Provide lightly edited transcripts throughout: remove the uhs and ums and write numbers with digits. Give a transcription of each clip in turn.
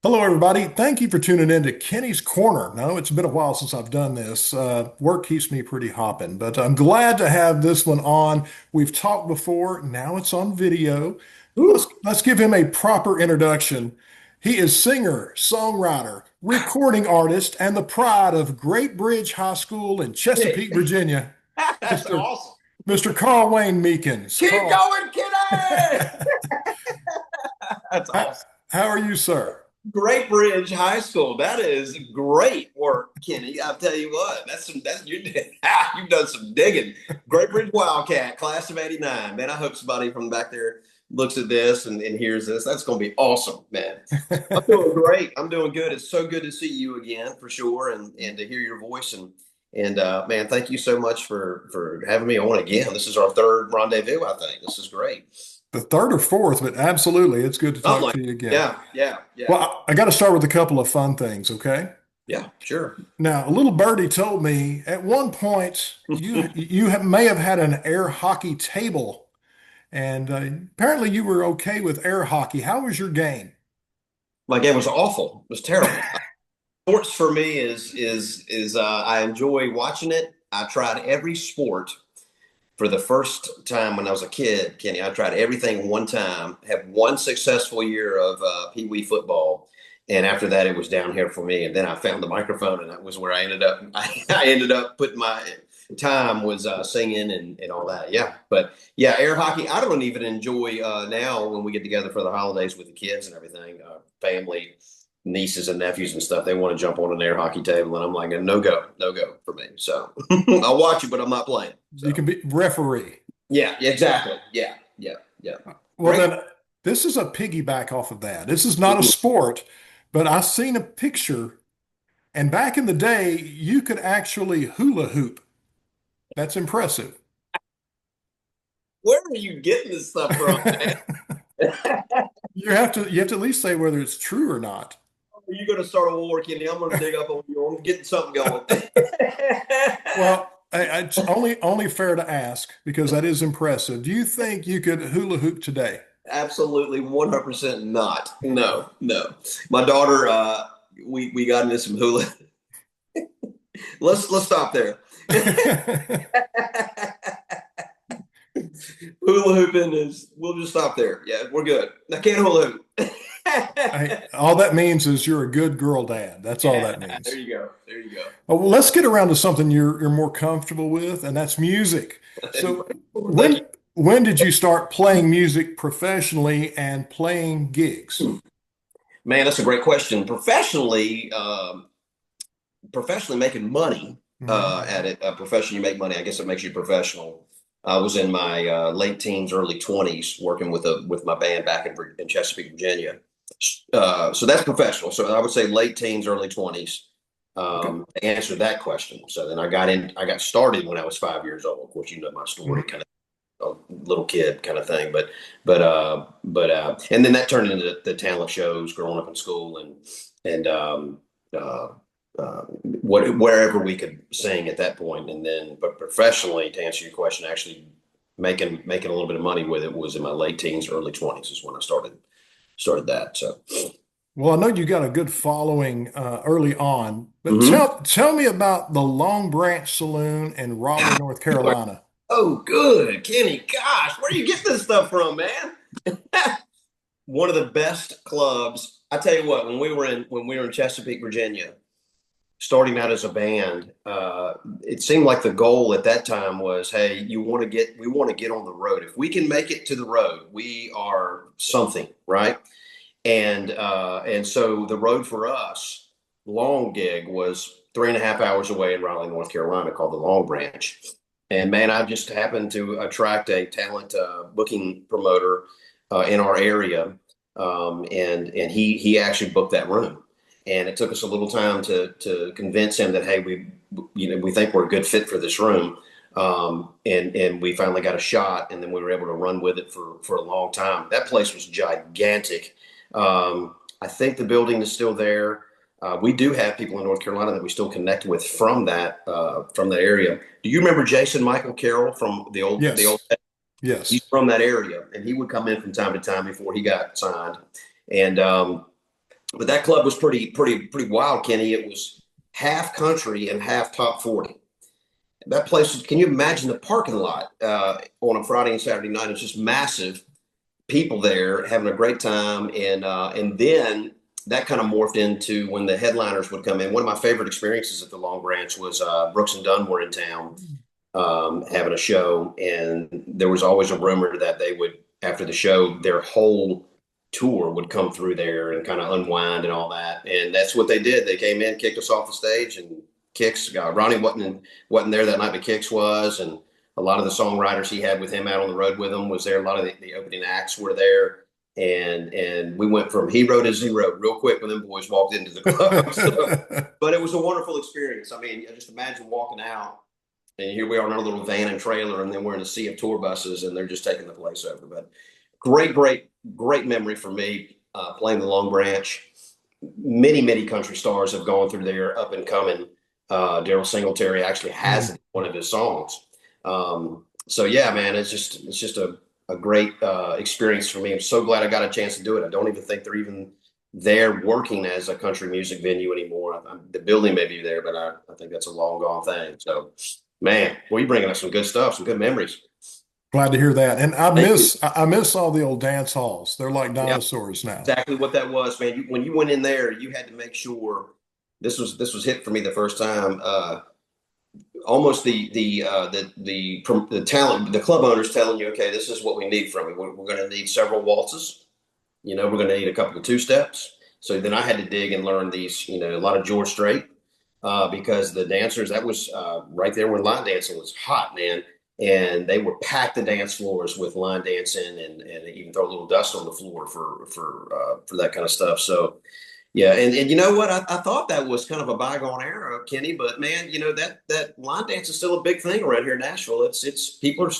Hello, everybody. Thank you for tuning in to Kenny's Corner. Now, it's been a while since I've done this. Work keeps me pretty hopping, but I'm glad to have this one on. We've talked before. Now it's on video. Let's give him a proper introduction. He is singer, songwriter, recording artist, and the pride of Great Bridge High School in Hey, Chesapeake, Virginia. that's Mr. awesome. Mr. Carl Wayne Meekins. Keep Carl, going, Kenny. That's how, awesome. how are you, sir? Great Bridge High School. That is great work, Kenny. I'll tell you what. You've done some digging. Great Bridge Wildcat, class of '89. Man, I hope somebody from back there looks at this and hears this. That's going to be awesome, man. I'm doing great. I'm doing good. It's so good to see you again, for sure, and to hear your voice and man, thank you so much for having me on again. This is our third rendezvous, I think. This is great. The third or fourth, but absolutely, it's good to Something talk like to you again. yeah, yeah, yeah, Well, I got to start with a couple of fun things, okay? yeah, sure. Now, a little birdie told me at one point may have had an air hockey table, and apparently you were okay with air hockey. How was your game? My game was awful. It was terrible. Sports for me is I enjoy watching it. I tried every sport for the first time when I was a kid, Kenny. I tried everything one time, had one successful year of Pee Wee football. And after that, it was downhill for me. And then I found the microphone, and that was where I ended up. I ended up putting my time was singing and all that. Yeah. But yeah, air hockey, I don't even enjoy now when we get together for the holidays with the kids and everything, family, nieces and nephews and stuff. They want to jump on an air hockey table. And I'm like, no go, no go for me. So I'll watch it, but I'm not playing. You So. can be referee. Yeah, exactly. Yeah, yeah, yeah. Well, Great. then, this is a piggyback off of that. This is not a sport, but I seen a picture, and back in the day, you could actually hula hoop. That's impressive. Where are you getting this stuff from, man? Are You have to at least say whether it's true or not. you going to start a war, Kenny? I'm going to dig up on you. I'm getting something going. Well, it's only fair to ask because that is impressive. Do you think you could hula hoop today? Absolutely, 100% not. No, no. My daughter, we got into some hula. Let's stop there. Hula hooping is. We'll just stop there. Yeah, we're good. I can't hula hoop. All that means is you're a good girl dad. That's all Yeah, that there means. you go. There you go. Well, let's get around to something you're more comfortable with, and that's music. So Thank you. when did you start playing music professionally and playing gigs? Man, that's a great question. Professionally making money Mhm. at it. Professionally, you make money. I guess it makes you professional. I was in my late teens, early 20s, working with my band back in Chesapeake, Virginia. So that's professional. So I would say late teens, early 20s Okay. to answer that question. So then I got started when I was 5 years old. Of course, you know my story, Mhm. kind of a little kid kind of thing. And then that turned into the talent shows growing up in school and uh, wherever we could sing at that point. And then, but professionally, to answer your question, actually making a little bit of money with it was in my late teens, early 20s is when I started that. So. Well, I know you got a good following early on, but Mhm. tell me about the Long Branch Saloon in Raleigh, North Carolina. Oh, good, Kenny. Gosh, where are you getting this stuff from, man? One of the best clubs. I tell you what, when we were in Chesapeake, Virginia, starting out as a band, it seemed like the goal at that time was, hey, we want to get on the road. If we can make it to the road, we are something, right? And so the road for us, long gig, was 3.5 hours away in Raleigh, North Carolina, called the Long Branch. And man, I just happened to attract a talent booking promoter in our area, and he actually booked that room. And it took us a little time to convince him that, hey, we think we're a good fit for this room. And we finally got a shot, and then we were able to run with it for a long time. That place was gigantic. I think the building is still there. We do have people in North Carolina that we still connect with from the area. Do you remember Jason Michael Carroll from the old? Yes, He's yes. from that area, and he would come in from time to time before he got signed. And But that club was pretty wild, Kenny. It was half country and half top 40. That place, can you imagine the parking lot on a Friday and Saturday night? It's just massive, people there having a great time, and then that kind of morphed into when the headliners would come in. One of my favorite experiences at the Long Branch was Brooks and Dunn were in town having a show, and there was always a rumor that they would, after the show, their whole tour would come through there and kind of unwind and all that. And that's what they did. They came in, kicked us off the stage, and Kix, Ronnie wasn't there that night, but Kix was, and a lot of the songwriters he had with him out on the road with him was there. A lot of the opening acts were there. And we went from hero to zero real quick when them boys walked into the club. So, but it was a wonderful experience. I mean, just imagine walking out and here we are in our little van and trailer, and then we're in a sea of tour buses, and they're just taking the place over. But great memory for me playing the Long Branch. Many country stars have gone through there, up and coming. Daryl Singletary actually has it in one of his songs. So yeah, man, it's just a great experience for me. I'm so glad I got a chance to do it. I don't even think they're even there working as a country music venue anymore. The building may be there, but I think that's a long gone thing. So, man, well, you're bringing us some good stuff, some good memories. Glad to hear that. And I Thank you. miss I miss all the old dance halls. They're like Yeah, dinosaurs now. exactly what that was, man. When you went in there, you had to make sure this was hit for me the first time. Almost the talent, the club owners telling you, okay, this is what we need from you. We're going to need several waltzes. We're going to need a couple of two steps. So then I had to dig and learn these, a lot of George Strait, because the dancers, that was right there when line dancing was hot, man. And they would pack the dance floors with line dancing, and even throw a little dust on the floor for that kind of stuff. So yeah, and you know what? I thought that was kind of a bygone era, Kenny, but man, that line dance is still a big thing around here in Nashville. It's people are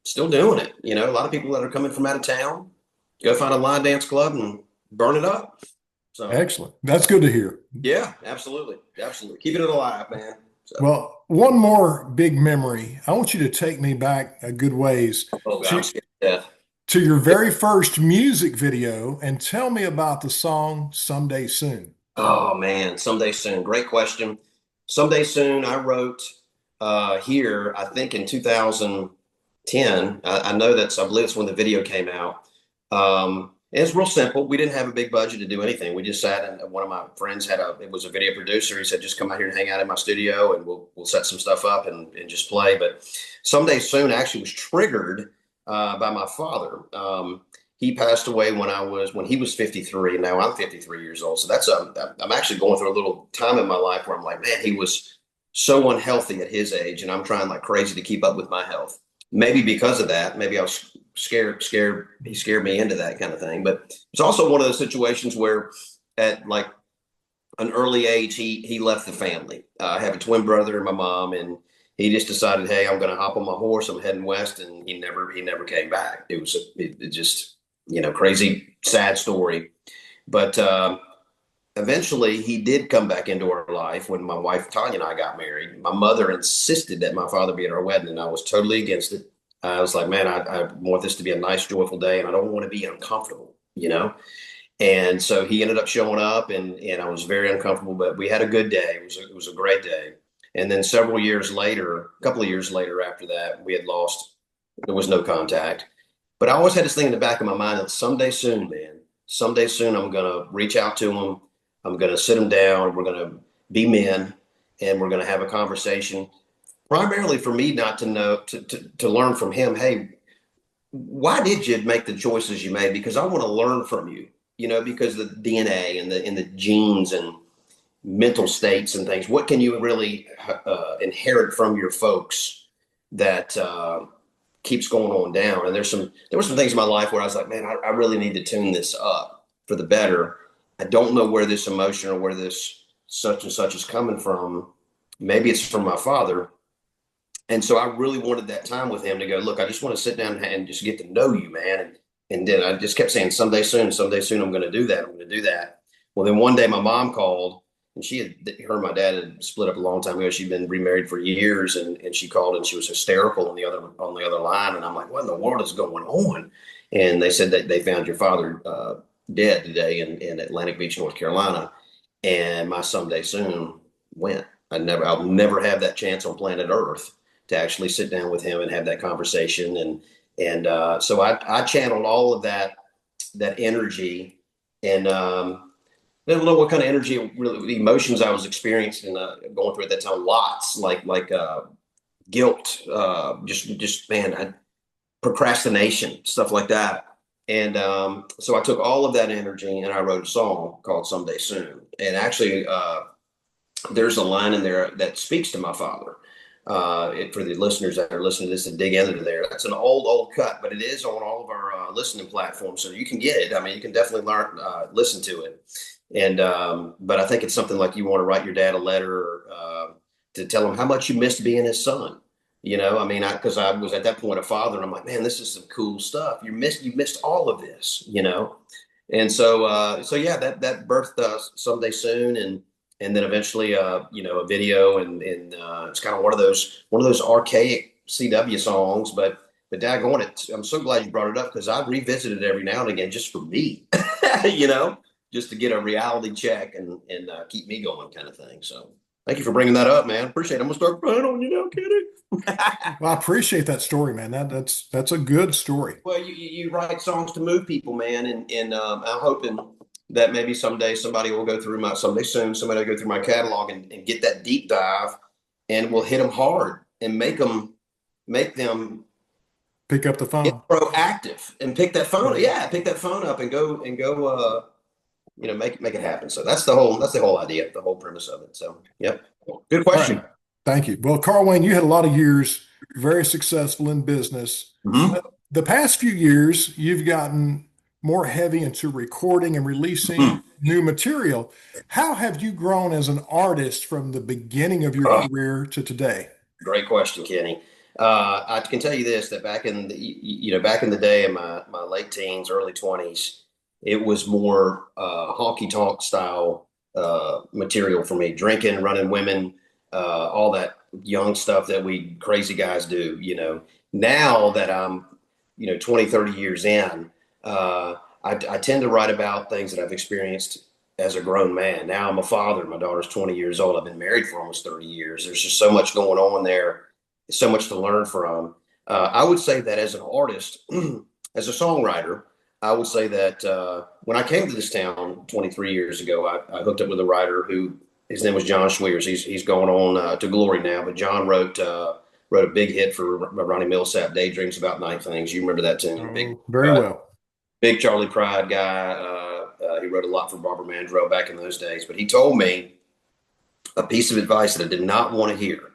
still doing it. A lot of people that are coming from out of town go find a line dance club and burn it up. So Excellent. That's good to hear. yeah, absolutely, absolutely, keeping it alive, man. So Well, one more big memory. I want you to take me back a good ways oh god, I'm to scared to death. to your very first music video and tell me about the song Someday Soon. Oh man, someday soon. Great question. Someday soon. I wrote here, I think in 2010. I know I believe it's when the video came out. And it's real simple. We didn't have a big budget to do anything. We just sat, and one of my friends it was a video producer. He said, just come out here and hang out in my studio, and we'll set some stuff up and just play. But someday soon actually was triggered by my father. He passed away when he was 53, and now I'm 53 years old. So I'm actually going through a little time in my life where I'm like, man, he was so unhealthy at his age, and I'm trying like crazy to keep up with my health. Maybe because of that, maybe I was scared. He scared me into that kind of thing. But it's also one of those situations where, at like an early age, he left the family. I have a twin brother and my mom, and he just decided, hey, I'm going to hop on my horse. I'm heading west, and he never came back. It just crazy, sad story. But eventually, he did come back into our life when my wife Tanya and I got married. My mother insisted that my father be at our wedding, and I was totally against it. I was like, man, I want this to be a nice, joyful day, and I don't want to be uncomfortable. And so he ended up showing up, and I was very uncomfortable, but we had a good day. It was a great day. And then several years later, a couple of years later after that, we had lost. There was no contact. But I always had this thing in the back of my mind that someday soon, man, someday soon, I'm going to reach out to him. I'm going to sit him down. We're going to be men, and we're going to have a conversation. Primarily for me, not to know, to learn from him. Hey, why did you make the choices you made? Because I want to learn from you. Because the DNA and the genes and mental states and things. What can you really inherit from your folks that keeps going on down? And there were some things in my life where I was like, man, I really need to tune this up for the better. I don't know where this emotion or where this such and such is coming from. Maybe it's from my father. And so I really wanted that time with him to go, look, I just want to sit down and just get to know you, man. And then I just kept saying, someday soon, I'm going to do that. I'm going to do that. Well, then one day my mom called, and her and my dad had split up a long time ago. She'd been remarried for years, and she called, and she was hysterical on the other line. And I'm like, what in the world is going on? And they said that they found your father dead today in Atlantic Beach, North Carolina, and my someday soon went. I'll never have that chance on planet Earth to actually sit down with him and have that conversation. And so I channeled all of that energy, and I don't know what kind of energy, really, emotions I was experiencing, going through at that time. Lots like guilt, just man, procrastination, stuff like that. And so I took all of that energy and I wrote a song called "Someday Soon." And actually, there's a line in there that speaks to my father. For the listeners that are listening to this and dig into there, that's an old cut, but it is on all of our listening platforms, so you can get it. I mean, you can definitely listen to it. And but I think it's something like you want to write your dad a letter to tell him how much you missed being his son. I mean, because I was at that point a father, and I'm like, man, this is some cool stuff. You missed all of this. And so yeah, that birthed Someday Soon, and then eventually a video, and it's kind of one of those archaic CW songs, but daggone it, I'm so glad you brought it up because I revisit it every now and again just for me, you know, just to get a reality check and keep me going, kind of thing. So thank you for bringing that up, man. Appreciate it. I'm gonna start crying on you now, Kenny. Well, I appreciate that story, man. That's a good story. Well, you write songs to move people, man, and I'm hoping that maybe someday somebody will go through my someday soon somebody will go through my catalog and get that deep dive, and we'll hit them hard and make them Pick up the get phone. proactive and pick that phone up and go make it happen. So that's the whole idea, the whole premise of it. So yep, good All right. question. Thank you. Well, Carl Wayne, you had a lot of years very successful in business. Mm-hmm. The past few years, you've gotten more heavy into recording and releasing new material. How have you grown as an artist from the beginning of your Uh, career to today? Great question, Kenny. I can tell you this, that back in the day, in my late teens, early 20s, it was more honky tonk style material for me. Drinking, running women, all that young stuff that we crazy guys do. Now that I'm 20, 30 years in, I tend to write about things that I've experienced as a grown man. Now I'm a father. My daughter's 20 years old. I've been married for almost 30 years. There's just so much going on there, so much to learn from. I would say that as an artist, as a songwriter, I would say that when I came to this town 23 years ago, I hooked up with a writer who, his name was John Schwiers. He's going on to glory now, but John wrote a big hit for Ronnie Millsap, "Daydreams About Night Things." You remember that tune? Big, Oh, very well. big Charlie Pride guy. He wrote a lot for Barbara Mandrell back in those days. But he told me a piece of advice that I did not want to hear.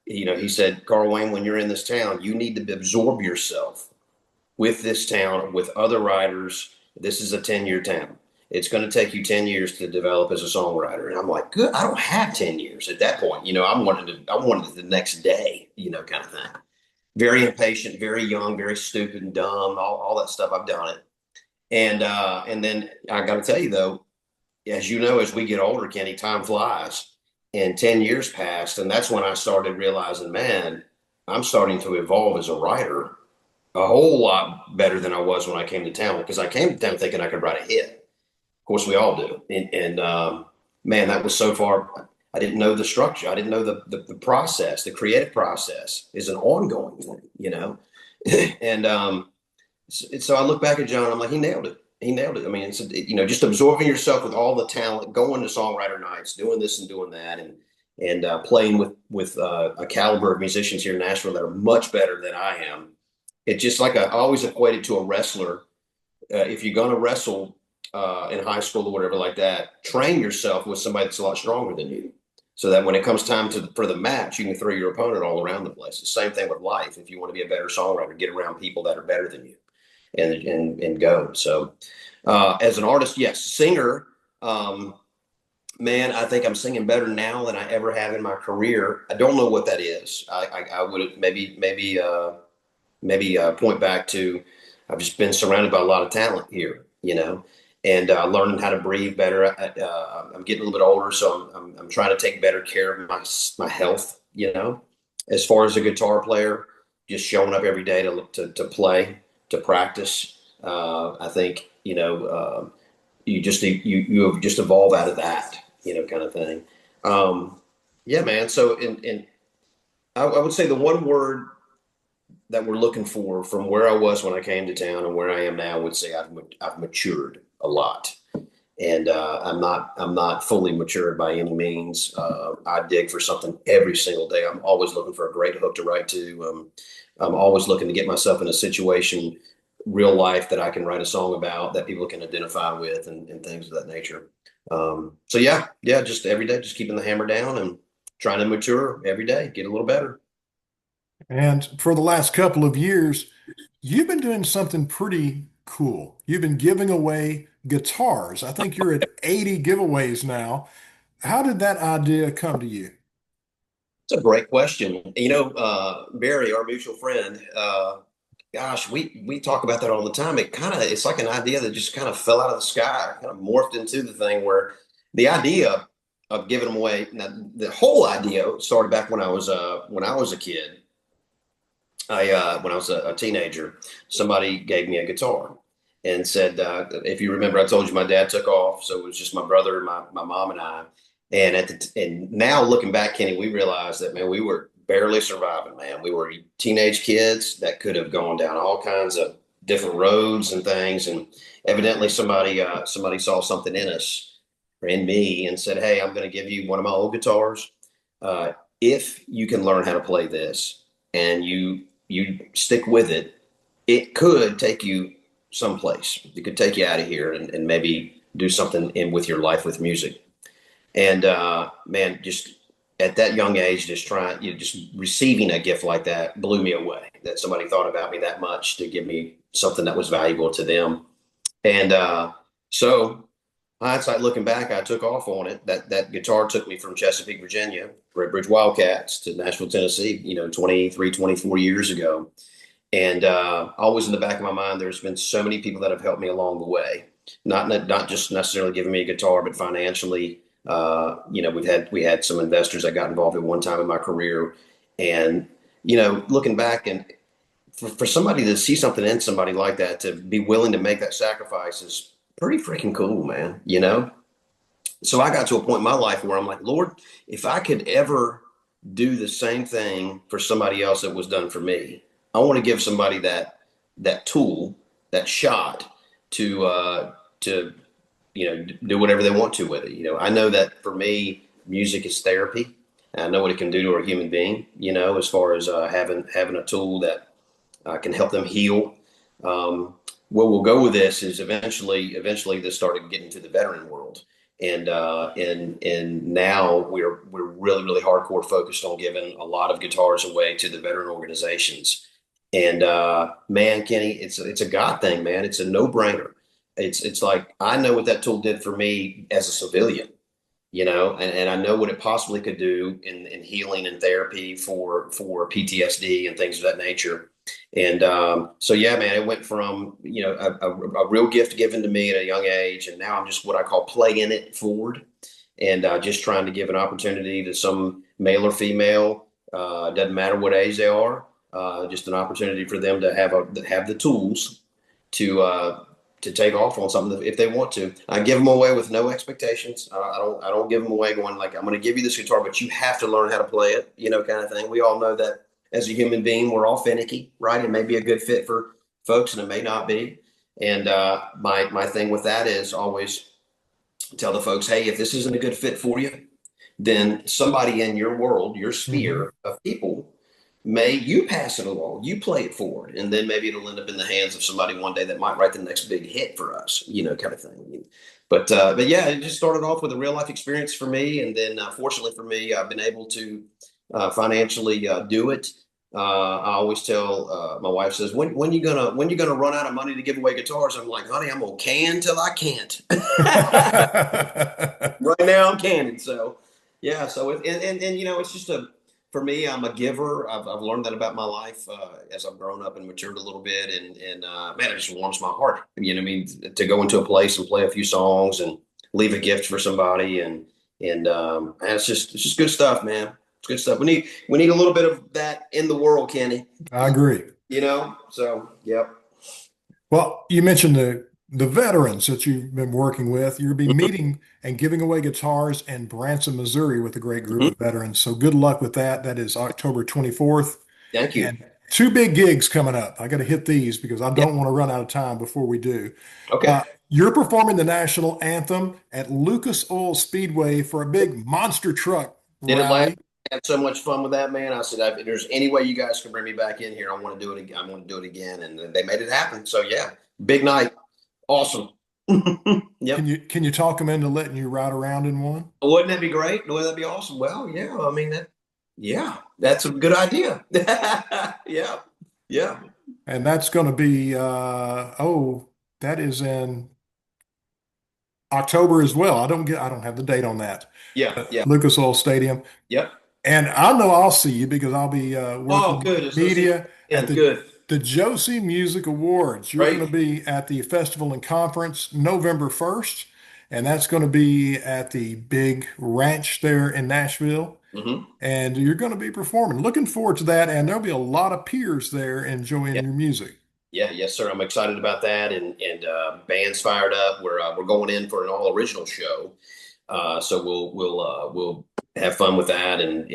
He said, "Carl Wayne, when you're in this town, you need to absorb yourself with this town, with other writers. This is a 10-year town. It's going to take you 10 years to develop as a songwriter." And I'm like, good. I don't have 10 years at that point. I wanted it the next day, kind of thing. Very impatient, very young, very stupid and dumb, all that stuff. I've done it. And then I got to tell you though, as you know, as we get older, Kenny, time flies, and 10 years passed, and that's when I started realizing, man, I'm starting to evolve as a writer a whole lot better than I was when I came to town, because I came to town thinking I could write a hit. Of course, we all do, and man, that was so far. I didn't know the structure. I didn't know the process. The creative process is an ongoing thing. And so I look back at John. I'm like, he nailed it. He nailed it. I mean, it's just absorbing yourself with all the talent, going to songwriter nights, doing this and doing that, and playing with a caliber of musicians here in Nashville that are much better than I am. It's just like I always equate it to a wrestler. If you're going to wrestle in high school or whatever like that, train yourself with somebody that's a lot stronger than you, so that when it comes time for the match, you can throw your opponent all around the place. The same thing with life. If you want to be a better songwriter, get around people that are better than you, and go. So as an artist, yes. Singer, man, I think I'm singing better now than I ever have in my career. I don't know what that is. I would maybe point back to, I've just been surrounded by a lot of talent here, and learning how to breathe better. I'm getting a little bit older, so I'm trying to take better care of my health. As far as a guitar player, just showing up every day to play, to practice. I think you just evolve out of that, kind of thing. Um, yeah, man. So, I would say the one word that we're looking for from where I was when I came to town and where I am now, I would say I've matured a lot, and I'm not fully matured by any means. I dig for something every single day. I'm always looking for a great hook to write to. I'm always looking to get myself in a situation, real life, that I can write a song about that people can identify with, and things of that nature. So yeah, just every day, just keeping the hammer down and trying to mature every day, get a little better. And for the last couple of years, you've been doing something pretty cool. You've been giving away guitars. I think you're at 80 giveaways now. How did that idea come to you? It's a great question. Barry, our mutual friend, gosh, we talk about that all the time. It's like an idea that just kind of fell out of the sky, kind of morphed into the thing where the idea of giving them away. Now, the whole idea started back when I was a kid. When I was a teenager, somebody gave me a guitar and said, if you remember, I told you my dad took off, so it was just my brother, my mom, and I. And now looking back, Kenny, we realized that, man, we were barely surviving. Man, we were teenage kids that could have gone down all kinds of different roads and things. And evidently, somebody saw something in us or in me and said, "Hey, I'm going to give you one of my old guitars. If you can learn how to play this and you stick with it, it could take you someplace. It could take you out of here and maybe do something with your life with music." And man, just at that young age, just receiving a gift like that blew me away. That somebody thought about me that much to give me something that was valuable to them. And so, hindsight looking back, I took off on it. That guitar took me from Chesapeake, Virginia, Red Bridge Wildcats, to Nashville, Tennessee. 23, 24 years ago. And always in the back of my mind, there's been so many people that have helped me along the way. Not just necessarily giving me a guitar, but financially. We had some investors that got involved at one time in my career, and looking back, and for somebody to see something in somebody like that, to be willing to make that sacrifice, is pretty freaking cool, man. So I got to a point in my life where I'm like, Lord, if I could ever do the same thing for somebody else that was done for me, I want to give somebody that tool, that shot to do whatever they want to with it. I know that for me, music is therapy. I know what it can do to a human being. As far as having a tool that can help them heal. Where we'll go with this is eventually this started getting to the veteran world, and now we're really really hardcore focused on giving a lot of guitars away to the veteran organizations. And man, Kenny, it's a God thing, man. It's a no brainer. It's like I know what that tool did for me as a civilian, and I know what it possibly could do in healing and therapy for PTSD and things of that nature. And so, yeah, man, it went from, a real gift given to me at a young age. And now I'm just what I call playing it forward, and just trying to give an opportunity to some male or female, doesn't matter what age they are, just an opportunity for them to have the tools to take off on something if they want to. I give them away with no expectations. I don't give them away going like, I'm going to give you this guitar, but you have to learn how to play it, kind of thing. We all know that as a human being, we're all finicky, right? It may be a good fit for folks and it may not be. And my thing with that is always tell the folks, hey, if this isn't a good fit for you, then somebody in your world, your Mhm. sphere of people, may you pass it along, you play it forward, and then maybe it'll end up in the hands of somebody one day that might write the next big hit for us, kind of thing. But yeah, it just started off with a real life experience for me, and then fortunately for me, I've been able to financially do it. I always tell my wife says, when you gonna run out of money to give away guitars? I'm like, honey, I'm gonna can till I can't. Right now I'm canning. So yeah, so and it's just for me, I'm a giver. I've learned that about my life as I've grown up and matured a little bit, and man, it just warms my heart. What I mean, to go into a place and play a few songs and leave a gift for somebody, and it's just good stuff, man. It's good stuff. We need a little bit of that in the world, Kenny. I agree. So yep. Well, you mentioned the the veterans that you've been working with. You'll be meeting and giving away guitars in Branson, Missouri with a great group Mhm. of veterans. So good luck with that. That is October 24th. Thank you. And two big gigs coming up. I got to hit these because I Yeah. don't want to run out of time before we do. Okay. You're performing the national anthem at Lucas Oil Speedway for a big monster truck Did it last? rally. I had so much fun with that, man. I said, if there's any way you guys can bring me back in here, I want to do it again. I want to do it again. And they made it happen. So yeah, big night. Awesome. Can Yep. you talk them into letting you ride around in one? Wouldn't that be great? Wouldn't that be awesome? Well, yeah. I mean, yeah, that's a good idea. Yeah. Yeah. And that's going to be that is in October as well. I don't have the date on that. Yeah. Yeah. Lucas Oil Stadium. Yep. And I know I'll see you because I'll be Oh, working with good. It's go see media at again. Good. the Josie Music Awards. You're going to Great. be at the festival and conference November 1st, and that's going to be at the big ranch there in Nashville. Hmm. And you're going to be performing. Looking forward to that, and there'll be a lot of peers there enjoying your music. Yeah, yes, sir. I'm excited about that, and band's fired up. We're going in for an all original show, so we'll have fun with that, and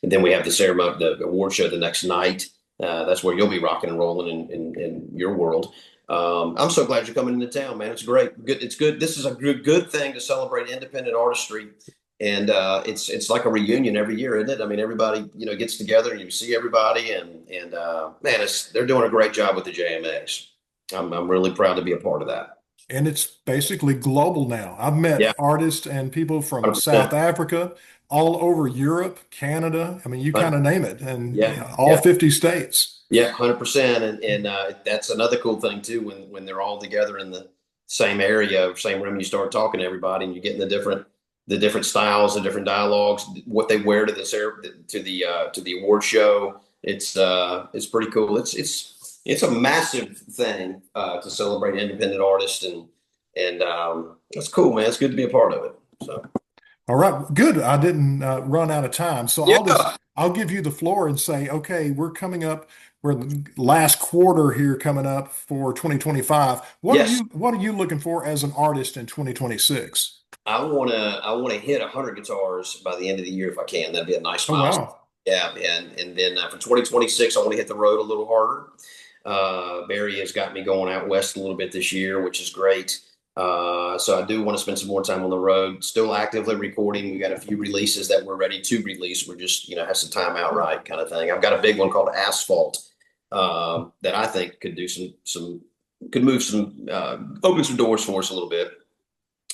then we have the ceremony, the award show the next night. That's where you'll be rocking and rolling in your world. I'm so glad you're coming into town, man. It's great. Good. It's good. This is a good thing to celebrate independent artistry, and it's like a reunion every year, isn't it? I mean, everybody gets together and you see everybody, and man, they're doing a great job with the JMAs. I'm really proud to be a part of that. And it's basically global now. I've met Yeah, artists and people from South 100%. Africa, all over Europe, Canada. I mean, you kind of name it, and Yeah, all yeah, 50 states. yeah, 100%. And that's another cool thing too when they're all together in the same area or same room. You start talking to everybody, and you're getting the different styles, the different dialogues, what they wear to the award show. It's pretty cool. It's a massive thing to celebrate independent artists, and that's cool, man. It's good to be a part of it. So All right, good. I didn't run out of time, so yeah, I'll give you the floor and say, okay, we're coming up. We're the last quarter here coming up for 2025. yes. What are you looking for as an artist in 2026? I wanna hit 100 guitars by the end of the year if I can. That'd be a nice Oh milestone. wow. Yeah, and then for 2026, I want to hit the road a little harder. Barry has got me going out west a little bit this year, which is great. So I do want to spend some more time on the road. Still actively recording. We got a few releases that we're ready to release. We're just have some time out right kind of thing. I've got a big one called Asphalt that I think could do some could move some open some doors for us a little bit.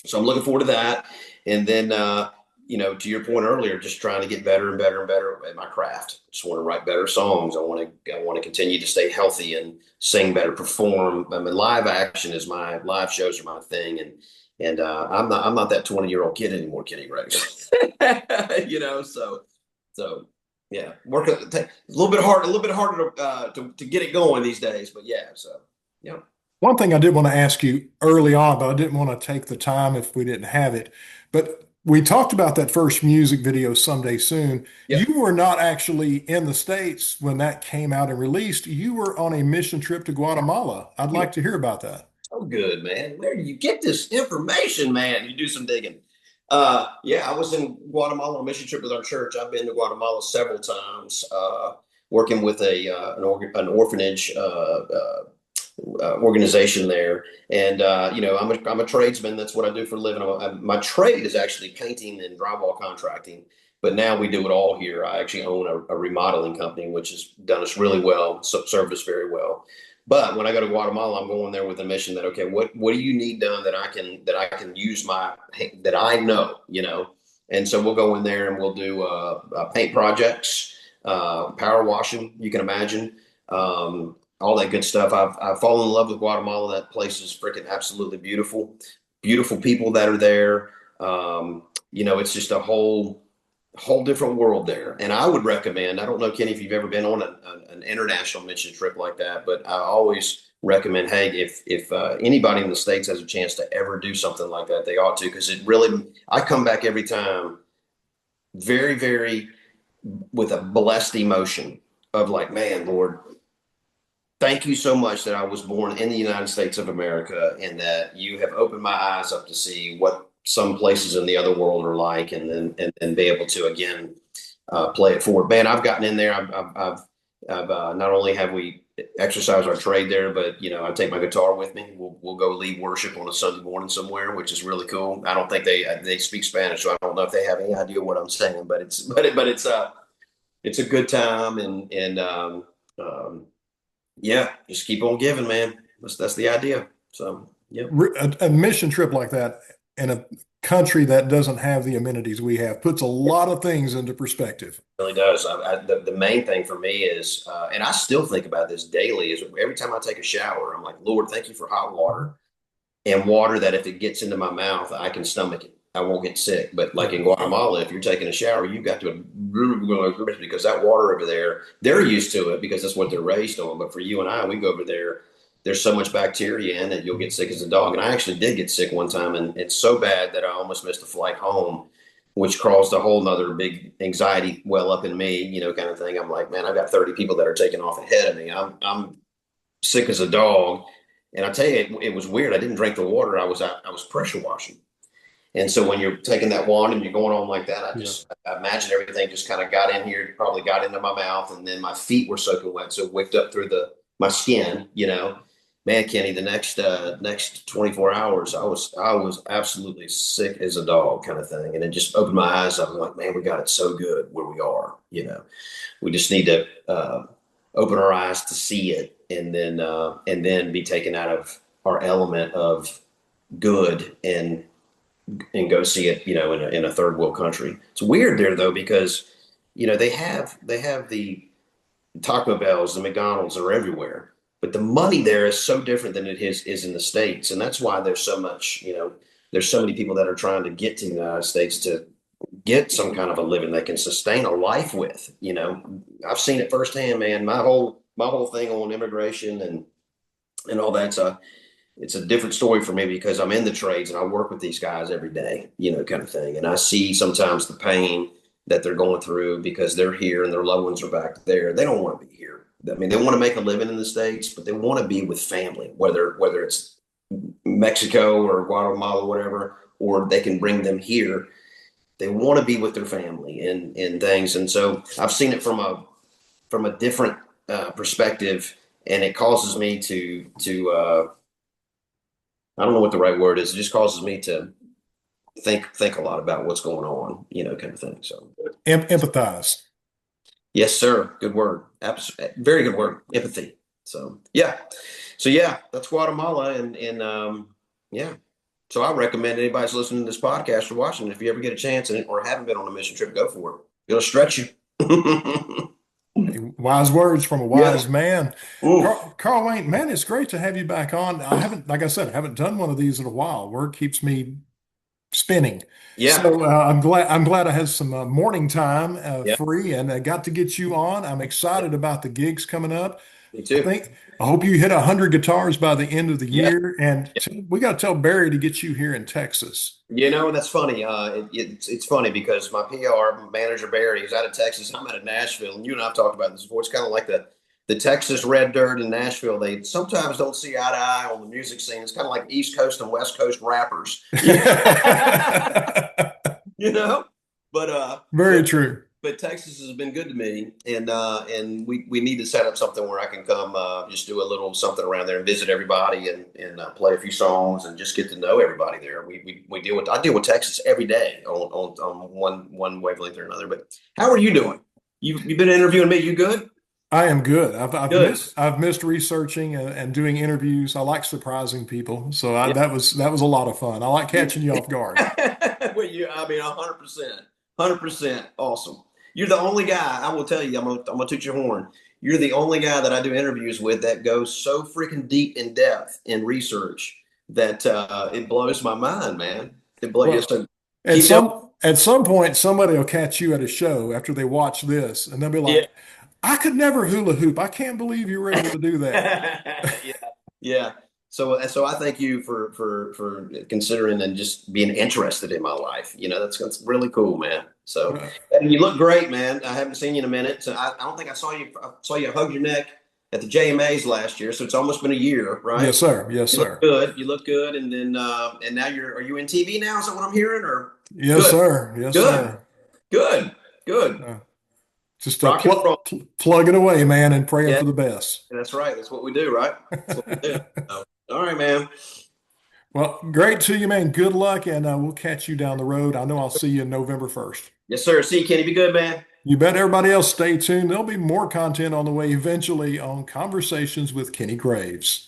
So I'm looking forward to that. And then, to your point earlier, just trying to get better and better and better at my craft. Just want to write better songs. I want to continue to stay healthy and sing better, perform. I mean, live shows are my thing. And I'm not that 20-year-old kid anymore, Kenny Rex. So yeah, a little bit harder to get it going these days. But yeah, so yeah. One thing I did want to ask you early on, but I didn't want to take the time if we didn't have it. But we talked about that first music video someday soon. Yep. You were not actually in the States when that came out and released. You were on a mission trip to Guatemala. I'd like to hear about that. Oh, good, man. Where do you get this information, man? You do some digging. Yeah, I was in Guatemala on a mission trip with our church. I've been to Guatemala several times, working with an orphanage organization there. And I'm a tradesman. That's what I do for a living. My trade is actually painting and drywall contracting, but now we do it all here. I actually own a remodeling company, which has done us really well, served us very well. But when I go to Guatemala, I'm going there with a mission that, okay, what do you need done that I can use that I know. And so we'll go in there and we'll do paint projects, power washing, you can imagine, all that good stuff. I've fallen in love with Guatemala. That place is freaking absolutely beautiful, beautiful people that are there. It's just a whole different world there. And I would recommend, I don't know, Kenny, if you've ever been on an international mission trip like that, but I always recommend, hey, if anybody in the States has a chance to ever do something like that, they ought to, because I come back every time very, very with a blessed emotion of like, man, Lord, thank you so much that I was born in the United States of America and that you have opened my eyes up to see what some places in the other world are like, and then and be able to again play it forward. Man, I've gotten in there. Not only have we exercised our trade there, but I take my guitar with me. We'll go lead worship on a Sunday morning somewhere, which is really cool. I don't think they speak Spanish, so I don't know if they have any idea what I'm saying, but it's a good time, and yeah, just keep on giving, man. That's the idea. So, yep. A mission trip like that in a country that doesn't have the amenities we have puts a lot of things into perspective. Really does. The main thing for me is, and I still think about this daily, is every time I take a shower, I'm like, Lord, thank you for hot water and water that if it gets into my mouth, I can stomach it. I won't get sick. But like in Guatemala, if you're taking a shower, you've got to because that water over there, they're used to it because that's what they're raised on. But for you and I, we go over there, there's so much bacteria in it, you'll get sick as a dog. And I actually did get sick one time, and it's so bad that I almost missed a flight home, which caused a whole nother big anxiety well up in me, kind of thing. I'm like, man, I've got 30 people that are taking off ahead of me. I'm sick as a dog. And I tell you, it was weird. I didn't drink the water. I was pressure washing. And so when you're taking that wand and you're going on like that, I imagine everything just kind of got in here, probably got into my mouth, and then my feet were soaking wet, so it wicked up through my skin. Man, Kenny, the next 24 hours, I was absolutely sick as a dog, kind of thing, and it just opened my eyes up. I'm like, man, we got it so good where we are. We just need to open our eyes to see it, and then be taken out of our element of good and go see it, in a third world country. It's weird there though, because, they have the Taco Bells, the McDonald's are everywhere, but the money there is so different than it is in the States. And that's why there's so much, there's so many people that are trying to get to the United States to get some kind of a living they can sustain a life with. I've seen it firsthand, man. My whole thing on immigration and all that. It's a different story for me because I'm in the trades and I work with these guys every day, kind of thing. And I see sometimes the pain that they're going through because they're here and their loved ones are back there. They don't want to be here. I mean, they want to make a living in the States, but they want to be with family, whether it's Mexico or Guatemala, whatever, or they can bring them here. They want to be with their family and things. And so I've seen it from a different perspective, and it causes me to I don't know what the right word is. It just causes me to think a lot about what's going on, kind of thing. So Empathize. yes, sir. Good word. Very good word. Empathy. So yeah. So yeah, that's Guatemala, and yeah. So I recommend anybody's listening to this podcast or watching it, if you ever get a chance or haven't been on a mission trip, go for it. It'll stretch you. Wise words from a Yeah. wise man. Ooh. Carl Wayne, man, it's great to have you back on. I haven't, like I said, I haven't done one of these in a while. Work keeps me spinning. Yeah. So I'm glad I had some morning time Yeah. free, and I got to get you on. I'm excited about the gigs coming up. Me I too. think I hope you hit 100 guitars by the end of the Yeah. year, and we got to tell Barry to get you here in Texas. That's funny. It's funny because my PR manager Barry is out of Texas. I'm out of Nashville, and you and I've talked about this before. It's kind of like the Texas red dirt in Nashville. They sometimes don't see eye to eye on the music scene. It's kind of like East Coast and West Coast rappers, you know. But Very true. but Texas has been good to me, and we need to set up something where I can come just do a little something around there and visit everybody and play a few songs and just get to know everybody there. I deal with Texas every day on one wavelength or another. But how are you doing? You've been interviewing me. You good? I am good. I've Good. missed researching and doing interviews. I like surprising people, so Yeah. that was a lot of fun. I like catching you off guard. Well, I mean, 100%, 100% awesome. You're the only guy, I will tell you, I'm gonna toot your horn. You're the only guy that I do interviews with that goes so freaking deep in depth in research that it blows my mind, man. It blows you. Well, So at keep doing. some point, somebody will catch you at a show after they watch this, and they'll be Yeah. like, "I could never hula hoop. I can't believe you were able to do that." Yeah, yeah. So I thank you for considering and just being interested in my life. That's really cool, man. So Uh, and you look great, man. I haven't seen you in a minute, so I don't think I saw you. I saw you hug your neck at the JMAs last year, so it's almost been a year, right? Yes, sir. Yes, You look sir. good. You look good, and then and now are you in TV now? Is that what I'm hearing? Or Yes, good, sir. Yes, good, sir. good, good. Uh, just Rock and roll. plugging away, man, and praying Yeah, for the best. that's right. That's what we do, right? That's what we do. So, all right, man. Well, great to you, man. Good luck, and we'll catch you down the road. I know I'll see you November 1st. Yes, sir. See you, Kenny. Be good, man. You bet. Everybody else stay tuned. There'll be more content on the way eventually on Conversations with Kenny Graves.